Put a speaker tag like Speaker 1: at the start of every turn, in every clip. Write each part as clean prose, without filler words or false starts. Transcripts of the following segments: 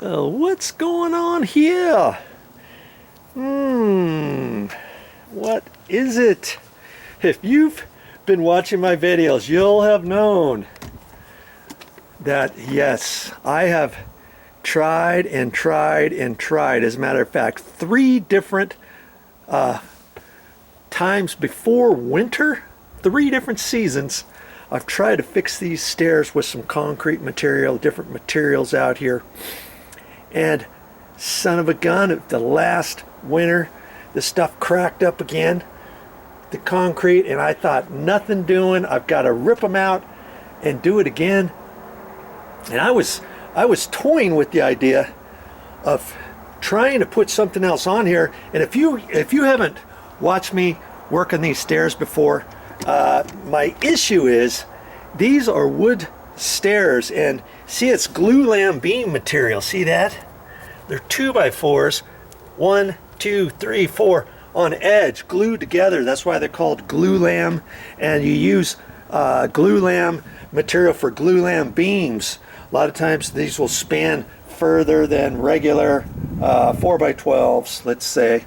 Speaker 1: What's going on here? What is it? If you've been watching my videos, you'll have known that, yes, I have tried and tried and tried. As a matter of fact, 3 different times before winter, 3 different seasons, I've tried to fix these stairs with some concrete material, different materials out here. And son of a gun, the last winter, the stuff cracked up again, the concrete, and I thought, nothing doing, I've got to rip them out and do it again. And I was toying with the idea of trying to put something else on here. And if you haven't watched me work on these stairs before, my issue is these are wood stairs, and see, it's glue-lam beam material. See that? They're 2x4s, 1, 2, 3, 4 on edge, glued together. That's why they're called glue-lam, and you use glue-lam material for glue-lam beams. A lot of times these will span further than regular 4x12s, let's say.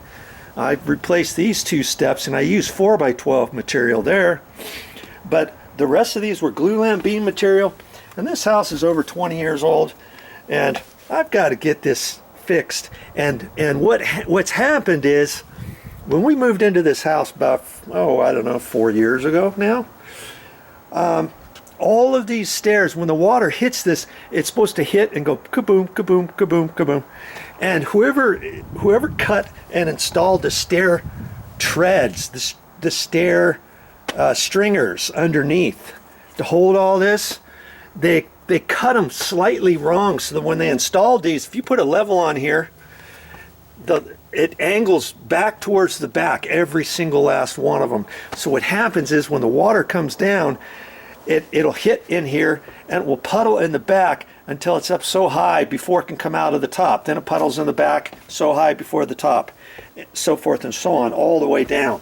Speaker 1: I've replaced these 2 steps and I use 4x12 material there, but the rest of these were glue-lam beam material. And this house is over 20 years old, and I've got to get this fixed. And what's happened is, when we moved into this house about, I don't know, 4 years ago now, all of these stairs, when the water hits this, it's supposed to hit and go kaboom, kaboom, kaboom, kaboom. And whoever cut and installed the stair treads, the stair stringers underneath to hold all this, they cut them slightly wrong, so that when they installed these, if you put a level on here, it angles back towards the back, every single last one of them. So what happens is, when the water comes down, it'll hit in here and it will puddle in the back until it's up so high before it can come out of the top. Then it puddles in the back so high before the top, so forth and so on, all the way down.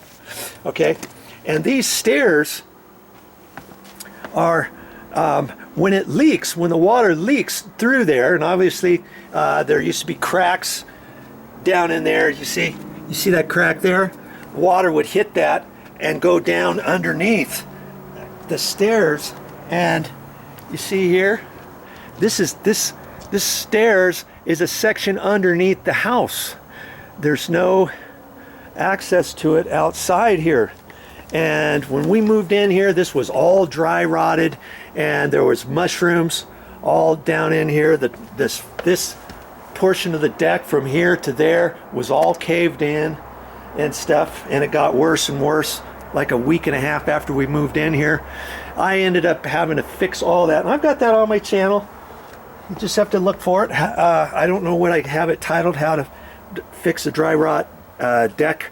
Speaker 1: Okay, and these stairs are, when it leaks, when the water leaks through there, and obviously there used to be cracks down in there. You see that crack there? Water would hit that and go down underneath the stairs, and you see here, this stairs is a section underneath the house. There's no access to it outside here. And when we moved in here, this was all dry rotted, and there was mushrooms all down in here. This portion of the deck from here to there was all caved in and stuff, and it got worse and worse. Like a week and a half after we moved in here, I ended up having to fix all that, and I've got that on my channel. You just have to look for it. I don't know what I have it titled, how to fix a dry rot deck.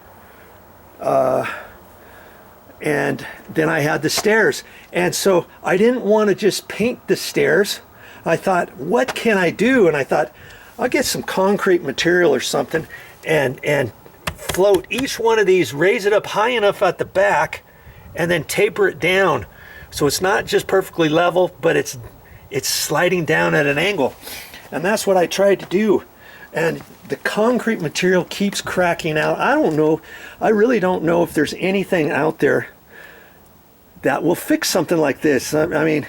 Speaker 1: And then I had the stairs, and so I didn't want to just paint the stairs. I thought, what can I do? And I thought, I'll get some concrete material or something and float each one of these, raise it up high enough at the back, and then taper it down so it's not just perfectly level, but it's sliding down at an angle. And that's what I tried to do. And the concrete material keeps cracking out. I really don't know if there's anything out there that will fix something like this. I mean,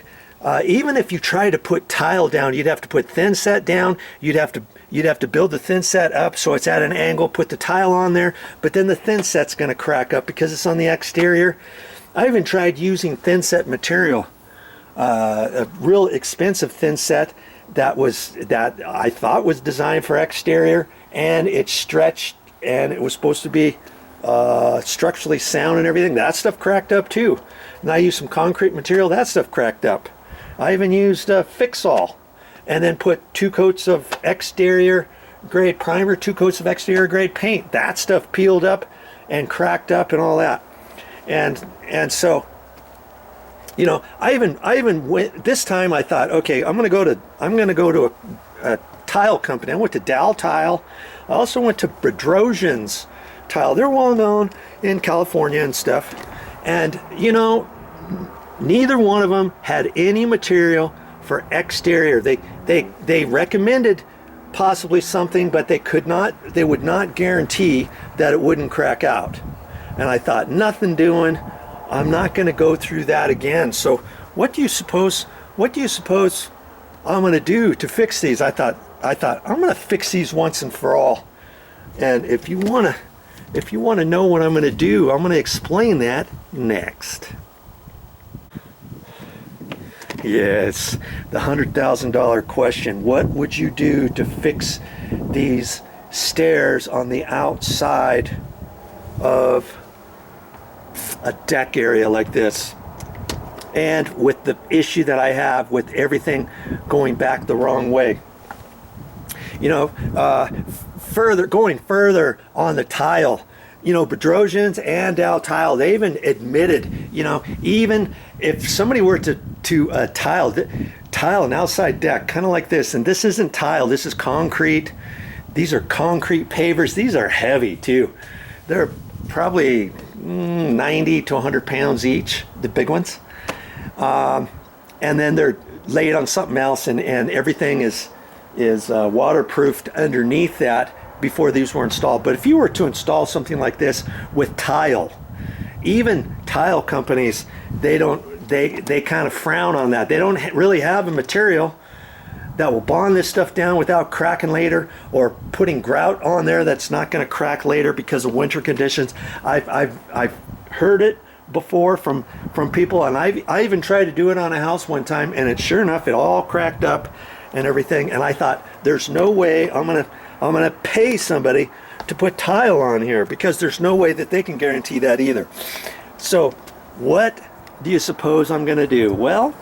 Speaker 1: even if you try to put tile down, you'd have to put thin set down. You'd have to build the thin set up so it's at an angle, put the tile on there, but then the thin set's going to crack up because it's on the exterior. I even tried using thin set material, a real expensive thin set that I thought was designed for exterior, and it stretched, and it was supposed to be structurally sound and everything. That stuff cracked up too. And I used some concrete material, that stuff cracked up. I even used Fix-All, and then put 2 coats of exterior grade primer, 2 coats of exterior grade paint. That stuff peeled up and cracked up and all that. And so, you know, I even went this time. I thought, okay, I'm gonna go to a tile company. I went to Dow Tile. I also went to Bedrosian's Tile. They're well known in California and stuff. And you know, neither one of them had any material for exterior. They recommended possibly something, but they would not guarantee that it wouldn't crack out. And I thought, nothing doing. I'm not going to go through that again. So what do you suppose I'm going to do to fix these? I thought I'm going to fix these once and for all. And if you want to know what I'm going to do, I'm going to explain that next. Yes, the $100,000 question. What would you do to fix these stairs on the outside of a deck area like this? And with the issue that I have with everything going back the wrong way. You know, going further on the tile, you know, Bedrosians and Dow Tile, they even admitted, you know, even if somebody were to tile an outside deck, kind of like this, and this isn't tile, this is concrete. These are concrete pavers. These are heavy too. They're probably 90 to 100 pounds each, the big ones. And then they're laid on something else, and everything is waterproofed underneath that before these were installed. But if you were to install something like this with tile, even tile companies, they kind of frown on that. They don't really have a material that will bond this stuff down without cracking later, or putting grout on there that's not going to crack later because of winter conditions. I've heard it before from people, and I even tried to do it on a house one time, and sure enough, it all cracked up and everything. And I thought, there's no way I'm gonna pay somebody to put tile on here, because there's no way that they can guarantee that either. So what do you suppose I'm gonna do? Well,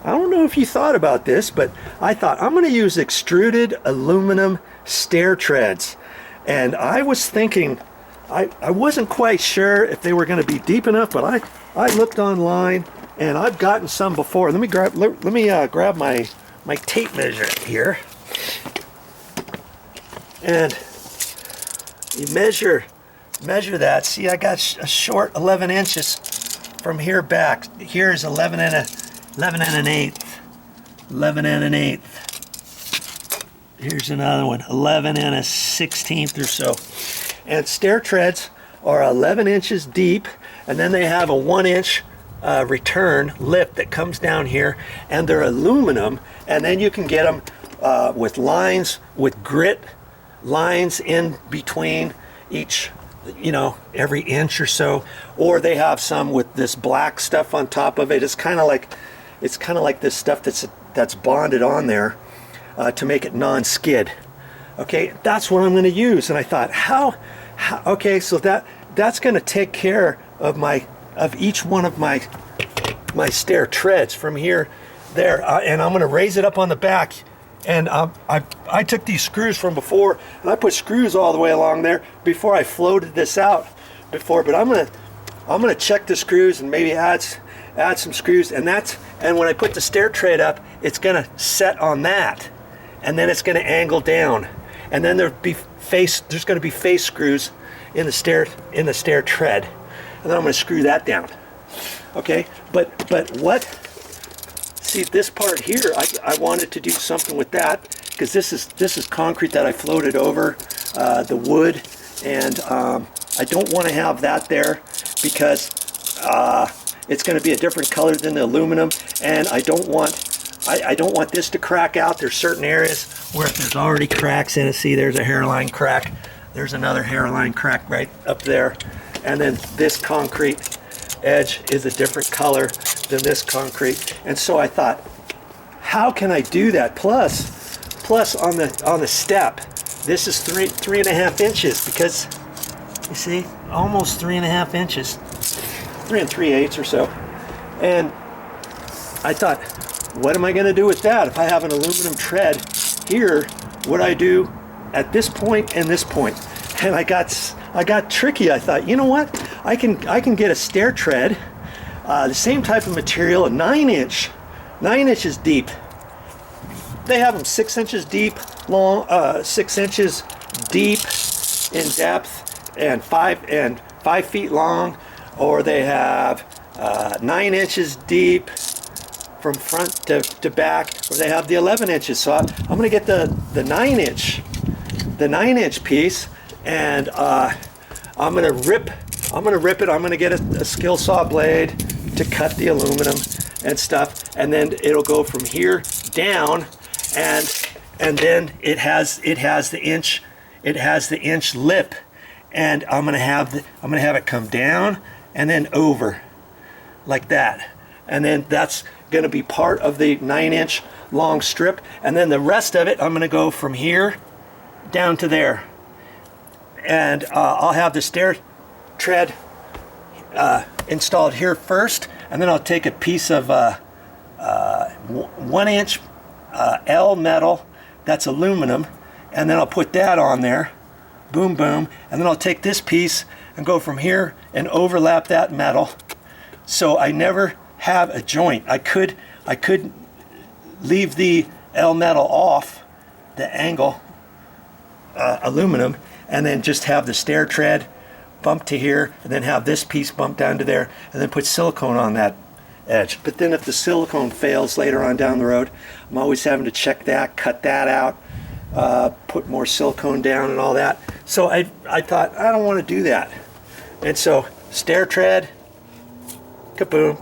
Speaker 1: I don't know if you thought about this, but I thought I'm gonna use extruded aluminum stair treads. And I was thinking, I wasn't quite sure if they were going to be deep enough, but I looked online, and I've gotten some before. Let me grab my tape measure here, and you measure that. See, I got a short 11 inches from here back. Here's 11 and an eighth. Here's another one, 11 and a 16th or so. And stair treads are 11 inches deep, and then they have a 1-inch return lip that comes down here, and they're aluminum. And then you can get them with lines, with grit lines in between each, you know, every inch or so. Or they have some with this black stuff on top of it. It's kind of like this stuff that's bonded on there to make it non-skid. Okay, that's what I'm going to use. And I thought, okay, so that's going to take care of each one of my stair treads from here there, and I'm going to raise it up on the back. And I took these screws from before, and I put screws all the way along there before I floated this out before. But I'm gonna check the screws and maybe add some screws, and when I put the stair tread up, it's gonna set on that, and then it's gonna angle down. And then there's going to be face screws in the stair tread, and then I'm going to screw that down. Okay, but what? See, this part here, I wanted to do something with that, because this is concrete that I floated over the wood, and I don't want to have that there, because it's going to be a different color than the aluminum, and I don't want this to crack out. There's certain areas where if there's already cracks in it. See, there's a hairline crack. There's another hairline crack right up there. And then this concrete edge is a different color than this concrete. And so I thought, how can I do that? Plus on the step, this is three and a half inches, because you see, almost 3.5 inches, 3 3/8 or so. And I thought, what am I going to do with that? If I have an aluminum tread here, what I do at this point and this point? And I got tricky. I thought, you know what? I can get a stair tread, the same type of material, a 9 inches deep. They have them 6 inches deep, long, 6 inches deep in depth, and 5 feet long, or they have 9 inches deep, from front to back, or they have the 11 inches. So I'm going to get the 9-inch piece, and I'm going to rip it. I'm going to get a skill saw blade to cut the aluminum and stuff, and then it'll go from here down, and then it has the inch lip, and I'm going to have it come down and then over like that, and then that's going to be part of the 9-inch long strip, and then the rest of it I'm going to go from here down to there, and I'll have the stair tread installed here first, and then I'll take a piece of 1-inch L metal that's aluminum, and then I'll put that on there, boom boom, and then I'll take this piece and go from here and overlap that metal, so I never have a joint. I could leave the L metal off the angle aluminum, and then just have the stair tread bump to here, and then have this piece bump down to there, and then put silicone on that edge. But then if the silicone fails later on down the road, I'm always having to check that, cut that out, put more silicone down and all that. So I thought, I don't want to do that. And so stair tread, kaboom,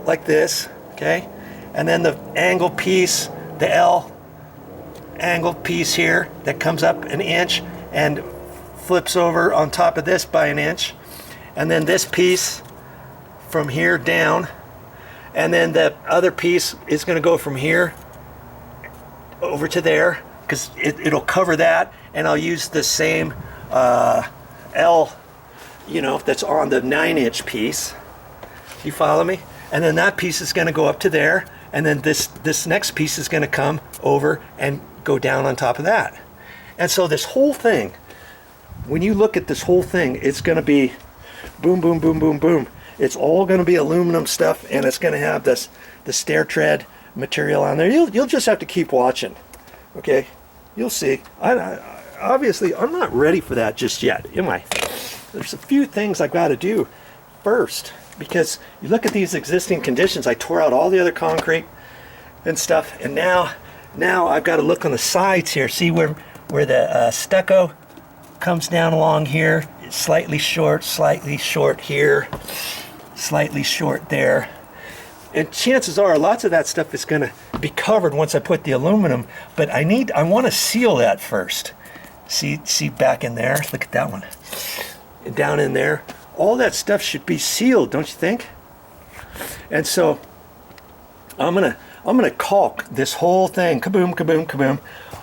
Speaker 1: like this, okay? And then the angle piece, the L angle piece here that comes up an inch and flips over on top of this by an inch, and then this piece from here down, and then the other piece is going to go from here over to there, because it'll cover that, and I'll use the same L, you know, that's on the 9-inch piece. You follow me? And then that piece is going to go up to there, and then this next piece is going to come over and go down on top of that. And so this whole thing, when you look at this whole thing, it's going to be boom, boom, boom, boom, boom. It's all going to be aluminum stuff, and it's going to have the stair tread material on there. You'll just have to keep watching, okay? You'll see. Obviously, I'm not ready for that just yet, am I? There's a few things I've got to do first, because you look at these existing conditions. I tore out all the other concrete and stuff, and now I've got to look on the sides here. See where the stucco comes down along here. It's slightly short here, slightly short there, and chances are lots of that stuff is going to be covered once I put the aluminum, but I want to seal that first. See back in there, look at that one, and down in there, all that stuff should be sealed, don't you think? And so I'm gonna caulk this whole thing, kaboom, kaboom, kaboom,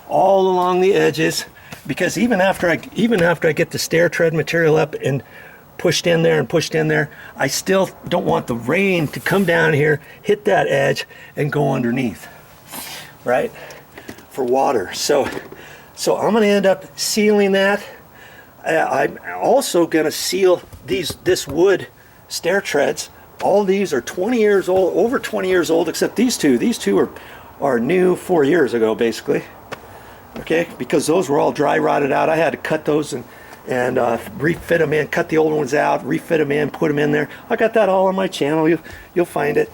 Speaker 1: all along the edges, because even after I get the stair tread material up and pushed in there, I still don't want the rain to come down here, hit that edge, and go underneath, right? For water. So I'm going to end up sealing that. I'm also going to seal this wood stair treads. All these are 20 years old, over 20 years old, except these two. These two are new 4 years ago, basically. Okay, because those were all dry rotted out. I had to cut those and refit them in, cut the old ones out, refit them in, put them in there. I got that all on my channel. You'll find it.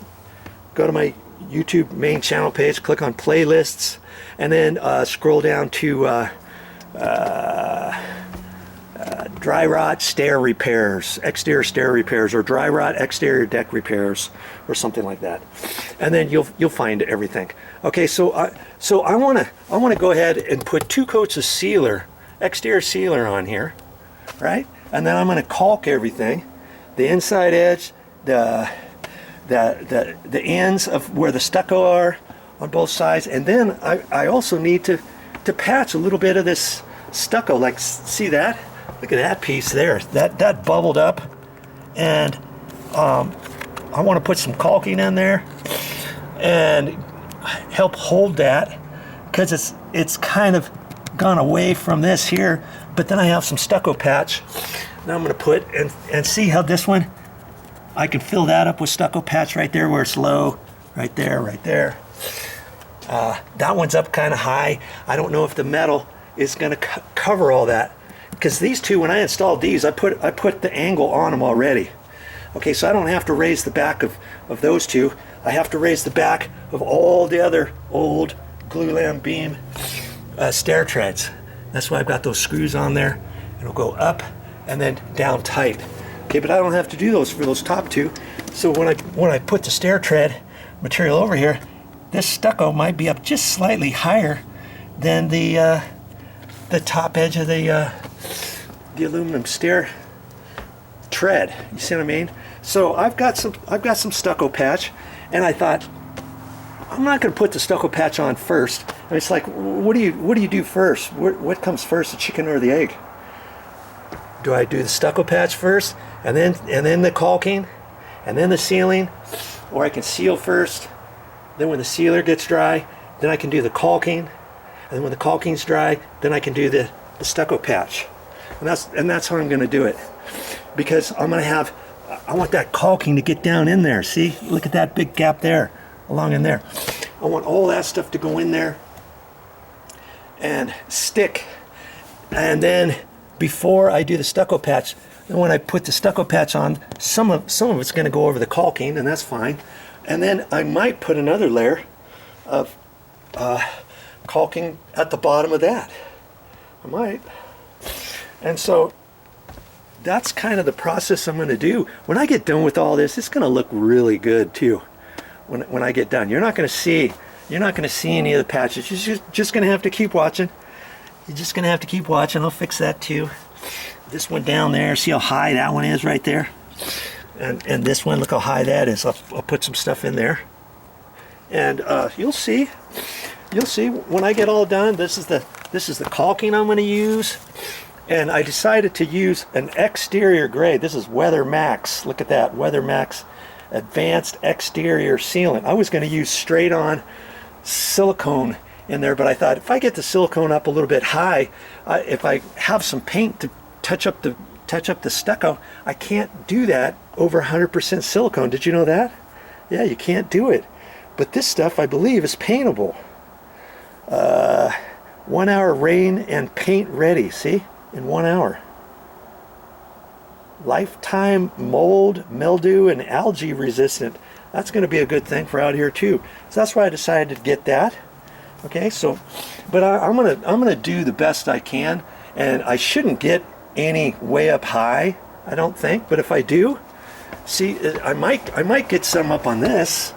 Speaker 1: Go to my YouTube main channel page, click on playlists, and then scroll down to dry rot stair repairs, exterior stair repairs, or dry rot exterior deck repairs, or something like that, and then you'll find everything. Okay, so I want to go ahead and put 2 coats of sealer, exterior sealer, on here, right? And then I'm going to caulk everything, the inside edge, the ends of where the stucco are on both sides, and then I also need to patch a little bit of this stucco. Like, see that? Look at that piece there. That bubbled up, and I want to put some caulking in there and help hold that, because it's kind of gone away from this here. But then I have some stucco patch that I'm going to put, and see how this one, I can fill that up with stucco patch right there where it's low, right there, right there. That one's up kind of high. I don't know if the metal is going to cover all that, because these two, when I installed these, I put the angle on them already. Okay, so I don't have to raise the back of those two. I have to raise the back of all the other old glulam beam stair treads. That's why I've got those screws on there. It'll go up and then down tight. Okay, but I don't have to do those for those top two. So when I put the stair tread material over here, this stucco might be up just slightly higher than the top edge of the aluminum stair tread. You see what I mean? So I've got some stucco patch, and I thought I'm not going to put the stucco patch on first. And it's like, what do you do first? What comes first, the chicken or the egg? Do I do the stucco patch first, and then the caulking, and then the sealing, or I can seal first? Then when the sealer gets dry, then I can do the caulking, and then when the caulking's dry, then I can do the stucco patch. And that's how I'm going to do it, because I want that caulking to get down in there. See, look at that big gap there, along in there. I want all that stuff to go in there and stick. And then before I do the stucco patch, and when I put the stucco patch on, some of it's going to go over the caulking, and that's fine. And then I might put another layer of caulking at the bottom of that. I might. And so that's kind of the process I'm going to do. When I get done with all this, it's going to look really good too. When I get done, you're not going to see any of the patches. You're just going to have to keep watching. You're just going to have to keep watching. I'll fix that too. This one down there, see how high that one is right there? And this one, look how high that is. I'll put some stuff in there. And you'll see when I get all done. This is the caulking I'm going to use. And I decided to use an exterior grade. This is Weather Max. Look at that, Weather Max Advanced Exterior Sealant. I was going to use straight on silicone in there, but I thought if I get the silicone up a little bit high, if I have some paint to touch up the stucco, I can't do that over 100% silicone. Did you know that? Yeah, you can't do it. But this stuff, I believe, is paintable. 1 hour rain and paint ready. See, in 1 hour. Lifetime mold, mildew, and algae resistant. That's going to be a good thing for out here too. So that's why I decided to get that. Okay, so, but I'm gonna do the best I can, and I shouldn't get any way up high, I don't think. But if I do, see, I might get some up on this,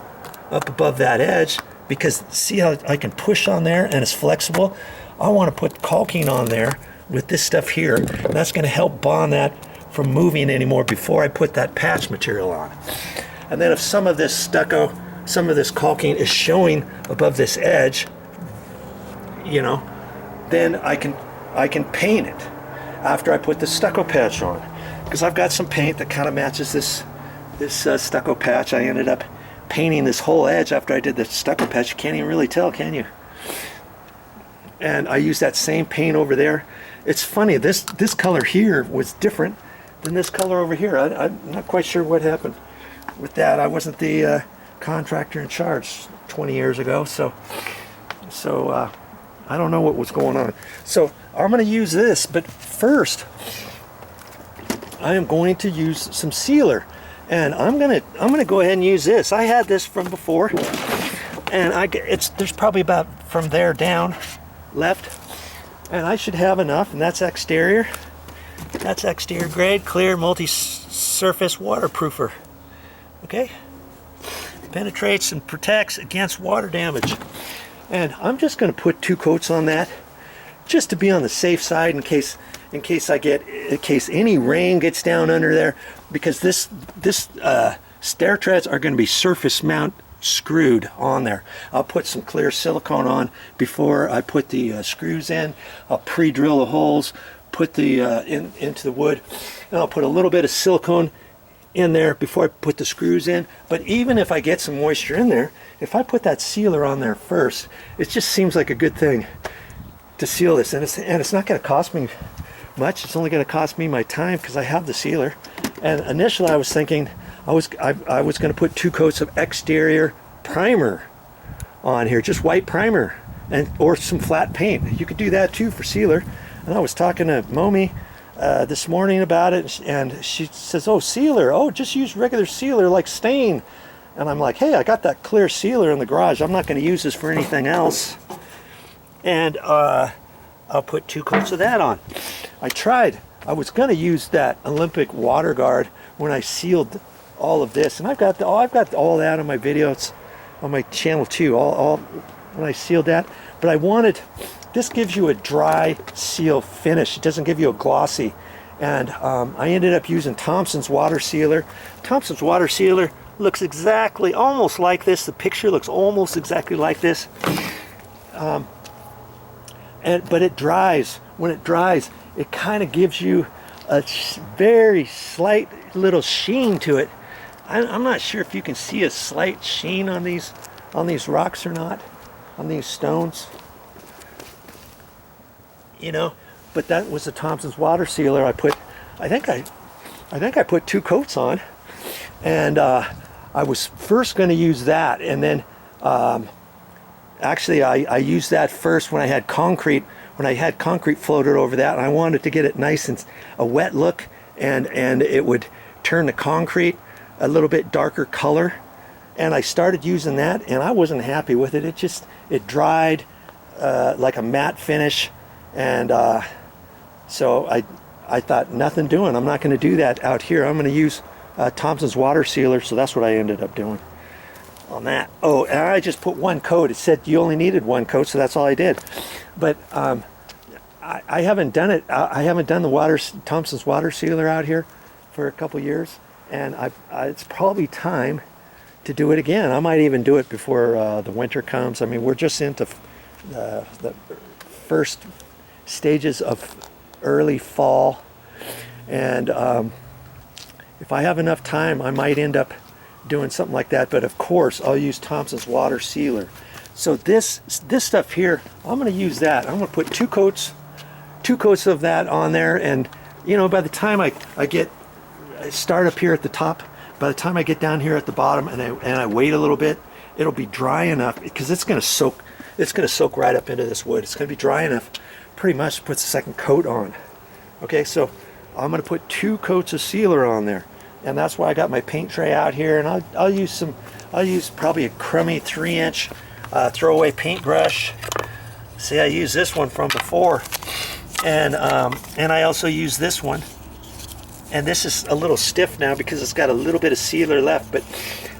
Speaker 1: up above that edge, because see how I can push on there and it's flexible. I want to put caulking on there with this stuff here, and that's going to help bond that from moving anymore before I put that patch material on. And then if some of this stucco, some of this caulking is showing above this edge, you know, then I can paint it after I put the stucco patch on, because I've got some paint that kind of matches this stucco patch. I ended up painting this whole edge after I did the stucco patch. You can't even really tell, can you? And I used that same paint over there. It's funny, this color here was different than this color over here. I'm not quite sure what happened with that. I wasn't the contractor in charge 20 years ago, so I don't know what was going on. So I'm going to use this, but first I am going to use some sealer, and I'm gonna go ahead and use this. I had this from before, and there's probably about from there down left, and I should have enough. And that's exterior. That's exterior grade, clear, multi-surface waterproofer. Okay, penetrates and protects against water damage. And I'm just going to put 2 coats on that, just to be on the safe side in case any rain gets down under there, because this stair treads are going to be surface mount screwed on there. I'll put some clear silicone on before I put the screws in. I'll pre-drill the holes, put the into the wood, and I'll put a little bit of silicone in there before I put the screws in. But even if I get some moisture in there, if I put that sealer on there first, it just seems like a good thing to seal this. And it's not going to cost me much. It's only going to cost me my time because I have the sealer. And initially I was thinking I was going to put 2 coats of exterior primer on here, just white primer, or some flat paint. You could do that too for sealer. And I was talking to Momi this morning about it, and she says, "Oh, sealer! Oh, just use regular sealer like stain and I'm like, hey, I got that clear sealer in the garage. I'm not going to use this for anything else. And I'll put 2 coats of that on. I was going to use that Olympic water guard when I sealed all of this, and I've got all that on my videos on my channel too, all when I sealed that. But I wanted, this gives you a dry seal finish. It doesn't give you a glossy. And I ended up using Thompson's water sealer. Thompson's water sealer looks exactly, almost like this. The picture looks almost exactly like this. But it dries. When it dries, it kind of gives you a very slight little sheen to it. I'm not sure if you can see a slight sheen on these rocks or not, on these stones. You know, but that was the Thompson's water sealer. I think I put 2 coats on, and I was first going to use that, and then actually I used that first when I had concrete floated over that, and I wanted to get it nice and a wet look, and it would turn the concrete a little bit darker color. And I started using that, and I wasn't happy with it. It dried like a matte finish, and so I thought, nothing doing. I'm not going to do that out here. I'm going to use Thompson's water sealer. So that's what I ended up doing on that. Oh, and I just put 1 coat. It said you only needed 1 coat, so that's all I did. But I haven't done it. I haven't done the Thompson's water sealer out here for a couple years, and it's probably time to do it again. I might even do it before the winter comes. I mean, we're just into the first stages of early fall, and if I have enough time, I might end up doing something like that. But of course, I'll use Thompson's water sealer. So this stuff here, I'm going to use that. I'm going to put 2 coats of that on there, and you know, by the time I start up here at the top, by the time I get down here at the bottom and I wait a little bit, it'll be dry enough, because it's going to soak right up into this wood. It's going to be dry enough pretty much to put the second coat on. Okay, so I'm going to put 2 coats of sealer on there, and that's why I got my paint tray out here, and I'll use probably a crummy 3-inch throwaway paintbrush. See, I used this one from before, and I also use this one. And this is a little stiff now because it's got a little bit of sealer left, but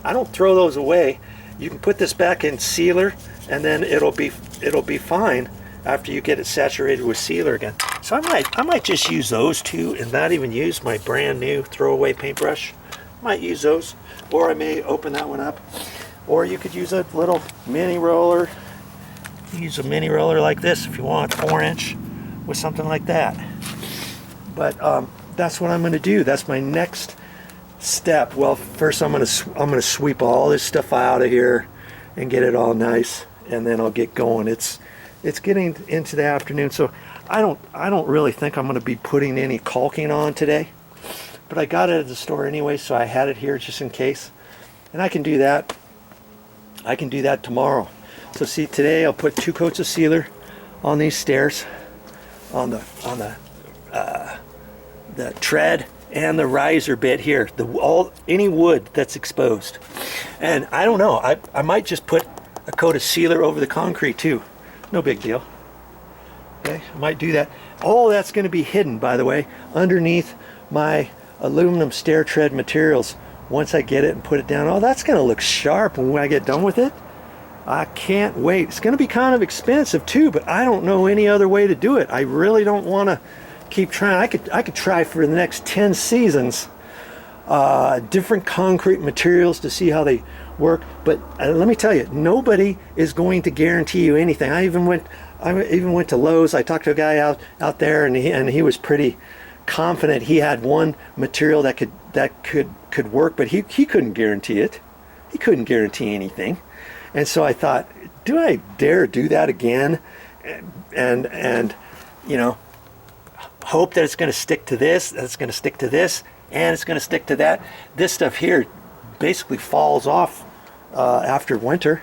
Speaker 1: I don't throw those away. You can put this back in sealer, and then it'll be fine after you get it saturated with sealer again. So I might just use those 2 and not even use my brand new throwaway paintbrush. I might use those, or I may open that one up. Or you could use a little mini roller. Use a mini roller like this if you want, 4-inch, with something like that. But that's what I'm going to do. That's my next step. Well, first I'm going to sweep all this stuff out of here and get it all nice, and then I'll get going. It's getting into the afternoon, so I don't really think I'm going to be putting any caulking on today. But I got it at the store anyway, so I had it here just in case. And I can do that. I can do that tomorrow. So see, today I'll put 2 coats of sealer on these stairs, on the tread and the riser bit here, any wood that's exposed. And I don't know, I might just put a coat of sealer over the concrete too. No big deal. Okay, I might do that. All that's going to be hidden, by the way, underneath my aluminum stair tread materials. Once I get it and put it down, oh, that's going to look sharp when I get done with it. I can't wait. It's going to be kind of expensive too, but I don't know any other way to do it. I really don't want to keep trying. I could try for the next 10 seasons different concrete materials to see how they work, but let me tell you, nobody is going to guarantee you anything. I even went to Lowe's. I talked to a guy out there, and he was pretty confident he had one material that could work, but he couldn't guarantee it. He couldn't guarantee anything. And so I thought, do I dare do that again? And you know, hope that it's going to stick to this, that it's going to stick to this, and it's going to stick to that. This stuff here basically falls off after winter.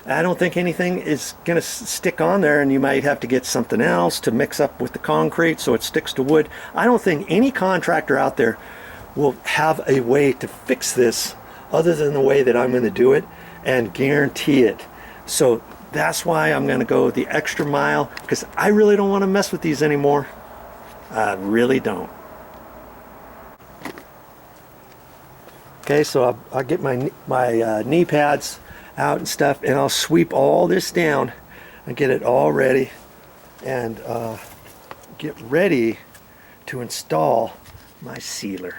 Speaker 1: I don't think anything is going to stick on there, and you might have to get something else to mix up with the concrete so it sticks to wood. I don't think any contractor out there will have a way to fix this other than the way that I'm going to do it and guarantee it. So that's why I'm going to go the extra mile, because I really don't want to mess with these anymore. I really don't. Okay, so I'll get my knee pads out and stuff, and I'll sweep all this down and get it all ready, and get ready to install my sealer.